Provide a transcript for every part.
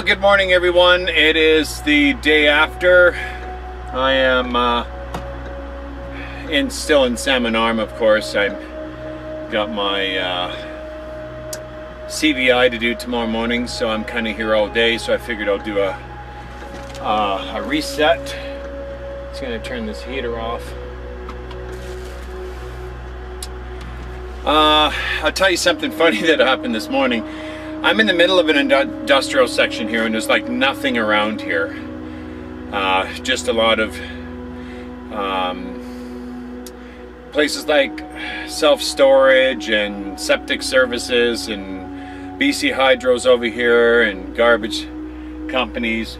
Well, good morning everyone. It is the day after. I am still in Salmon Arm, of course. I've got my CVI to do tomorrow morning, so I'm kind of here all day, so I figured I'll do a reset. Just going to turn this heater off. I'll tell you something funny that happened this morning. I'm in the middle of an industrial section here, and there's like nothing around here. Just a lot of places like self-storage and septic services and BC Hydros over here and garbage companies.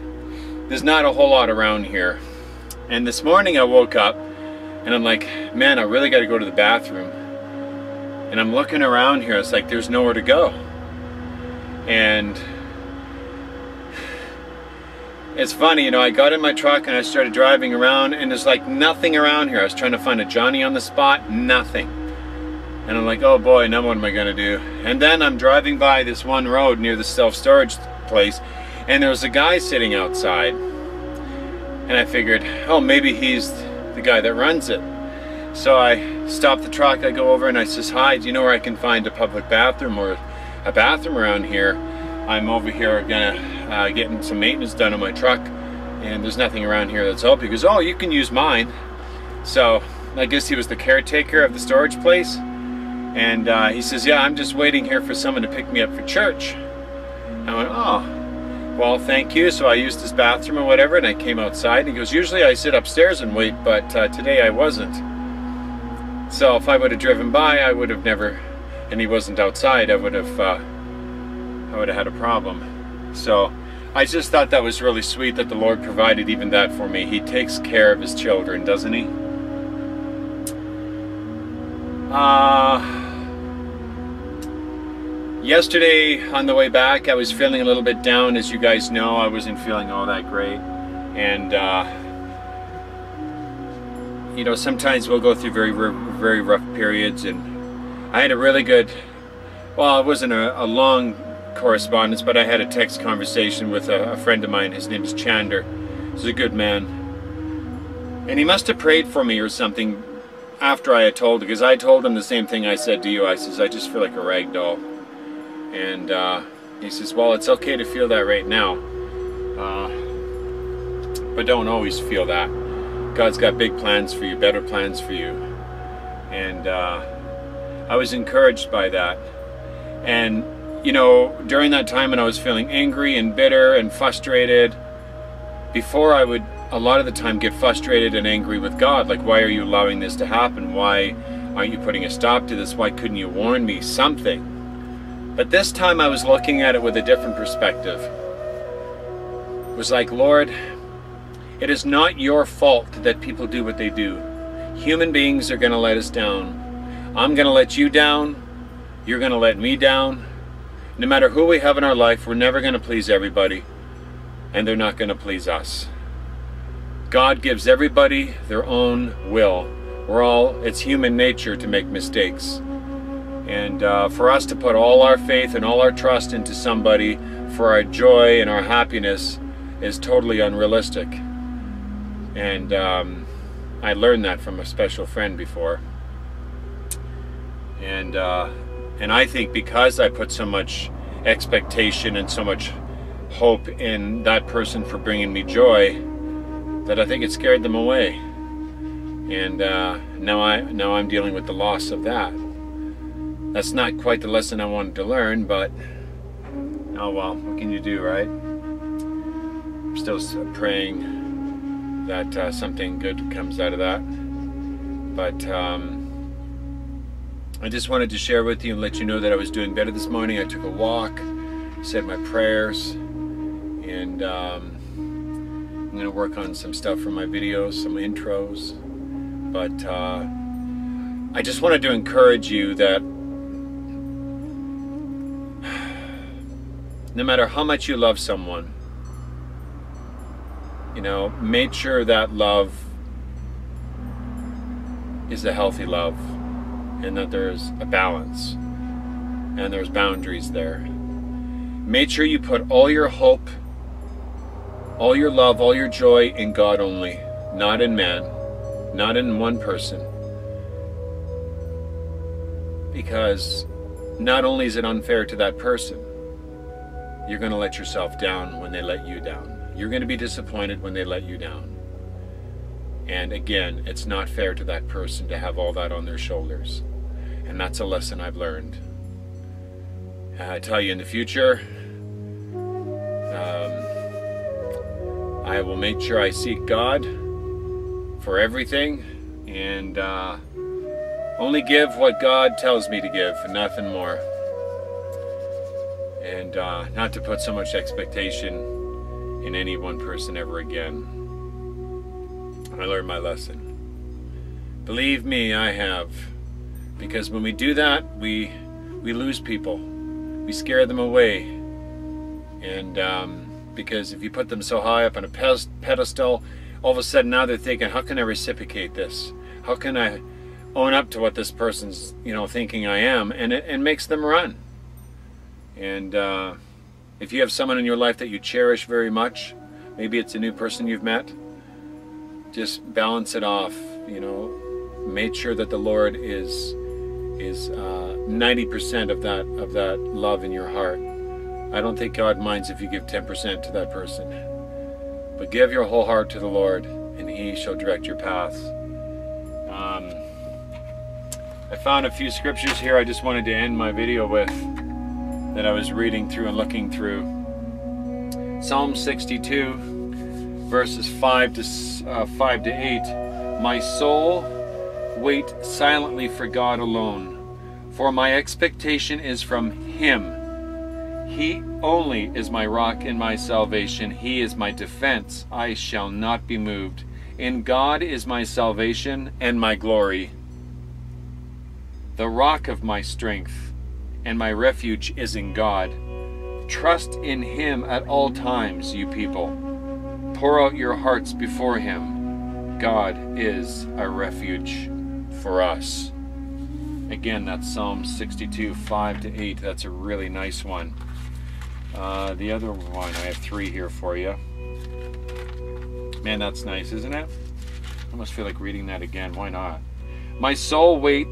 There's not a whole lot around here. And this morning I woke up and I'm like, man, I really got to go to the bathroom. And I'm looking around here, it's like there's nowhere to go. And it's funny, you know, I got in my truck and I started driving around, and there's like nothing around here. I was trying to find a Johnny on the spot, nothing. And I'm like, oh boy, now what am I gonna do? And then I'm driving by this one road near the self-storage place, and there was a guy sitting outside. And I figured, oh, maybe he's the guy that runs it. So I stop the truck, I go over and I says, hi, do you know where I can find a public bathroom or a bathroom around here? I'm over here gonna getting some maintenance done on my truck, and there's nothing around here that's open. He goes, oh, you can use mine. So I guess he was the caretaker of the storage place, and he says, yeah, I'm just waiting here for someone to pick me up for church. I went, oh, well, thank you. So I used his bathroom or whatever, and I came outside. He goes, usually I sit upstairs and wait, but today I wasn't. So if I would have driven by, I would have never, and he wasn't outside, I would have had a problem. So I just thought that was really sweet that the Lord provided even that for me. He takes care of his children, doesn't he? Yesterday on the way back, I was feeling a little bit down. As you guys know, I wasn't feeling all that great. And you know, sometimes we'll go through very rough periods, and I had a really good, well, it wasn't a long correspondence, but I had a text conversation with a friend of mine. His name is Chander. He's a good man, and he must have prayed for me or something after I had told, because I told him the same thing I said to you. I says, I just feel like a rag doll. And he says, well, it's okay to feel that right now, but don't always feel that. God's got big plans for you, better plans for you. And I was encouraged by that. And you know, during that time when I was feeling angry and bitter and frustrated, before I would a lot of the time get frustrated and angry with God, like, why are you allowing this to happen? Why aren't you putting a stop to this? Why couldn't you warn me something? But this time I was looking at it with a different perspective. It was like, Lord, it is not your fault that people do what they do. Human beings are going to let us down. I'm going to let you down. You're going to let me down. No matter who we have in our life, we're never going to please everybody, and they're not going to please us. God gives everybody their own will. It's human nature to make mistakes. And for us to put all our faith and all our trust into somebody for our joy and our happiness is totally unrealistic. And I learned that from a special friend before. And I think because I put so much expectation and so much hope in that person for bringing me joy, that I think it scared them away. And now I'm dealing with the loss of that. That's not quite the lesson I wanted to learn, but oh well, what can you do, right? I'm still praying that something good comes out of that. But I just wanted to share with you and let you know that I was doing better this morning. I took a walk, said my prayers, and I'm going to work on some stuff for my videos, some intros. But I just wanted to encourage you that no matter how much you love someone, you know, make sure that love is a healthy love, and that there's a balance and there's boundaries there. Make sure you put all your hope all your love, all your joy in God only, not in man, not in one person. Because not only is it unfair to that person, you're going to let yourself down when they let you down. You're going to be disappointed when they let you down. And again, it's not fair to that person to have all that on their shoulders. And that's a lesson I've learned. I tell you, in the future, I will make sure I seek God for everything, and only give what God tells me to give, and nothing more. And not to put so much expectation in any one person ever again. I learned my lesson. Believe me, I have. Because when we do that, we lose people. We scare them away. And because if you put them so high up on a pedestal, all of a sudden now they're thinking, how can I reciprocate this? How can I own up to what this person's, thinking I am? And it makes them run. And if you have someone in your life that you cherish very much, maybe it's a new person you've met, just balance it off. Make sure that the Lord is 90% of that love in your heart. I don't think God minds if you give 10% to that person. But give your whole heart to the Lord, and He shall direct your path. I found a few scriptures here I just wanted to end my video with, that I was reading through and looking through. Psalm 62, verses 5 to 8. My soul, wait silently for God alone, for my expectation is from Him. He only is my rock and my salvation. He is my defense. I shall not be moved. In God is my salvation and my glory. The rock of my strength and my refuge is in God. Trust in Him at all times, you people. Pour out your hearts before Him. God is a refuge for us. Again, that's Psalm 62, 5 to 8. That's a really nice one. The other one, I have 3 here for you. Man, that's nice, isn't it? I almost feel like reading that again. Why not? My soul, wait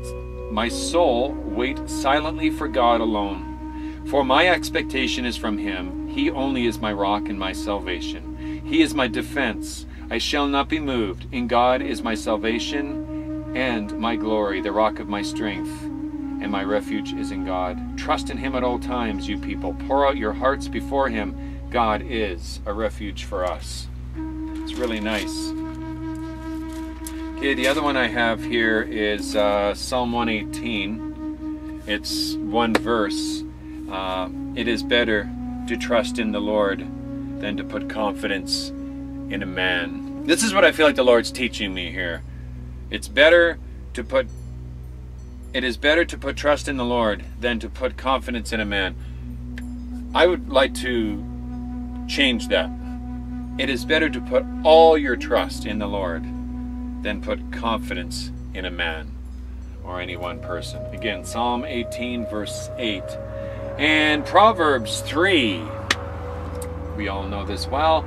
silently for God alone, for my expectation is from Him. He only is my rock and my salvation. He is my defense. I shall not be moved. In God is my salvation and my glory, the rock of my strength, and my refuge is in God. Trust in Him at all times, you people. Pour out your hearts before Him. God is a refuge for us. It's really nice. Okay, the other one I have here is Psalm 118. It's one verse. It is better to trust in the Lord than to put confidence in a man. This is what I feel like the Lord's teaching me here. It is better to put trust in the Lord than to put confidence in a man. I would like to change that. It is better to put all your trust in the Lord than put confidence in a man or any one person. Again, Psalm 18, verse 8. And Proverbs 3. We all know this well.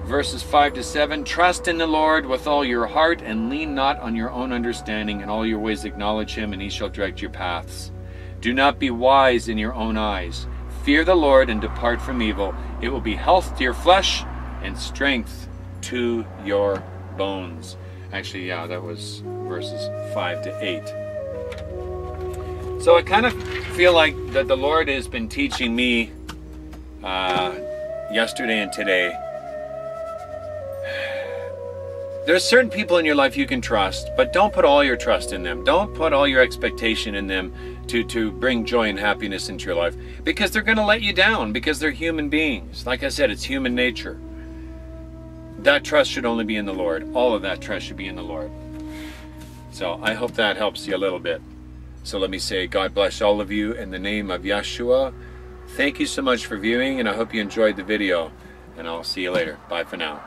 Verses 5 to 7. Trust in the Lord with all your heart and lean not on your own understanding. In all your ways acknowledge Him, and He shall direct your paths. Do not be wise in your own eyes. Fear the Lord and depart from evil. It will be health to your flesh and strength to your bones. Actually, yeah, that was verses 5 to 8. So I kind of feel like that the Lord has been teaching me yesterday and today. There's certain people in your life you can trust, but don't put all your trust in them. Don't put all your expectation in them to bring joy and happiness into your life, because they're going to let you down, because they're human beings. Like I said, it's human nature. That trust should only be in the Lord. All of that trust should be in the Lord. So I hope that helps you a little bit. So let me say, God bless all of you in the name of Yeshua. Thank you so much for viewing, and I hope you enjoyed the video. And I'll see you later. Bye for now.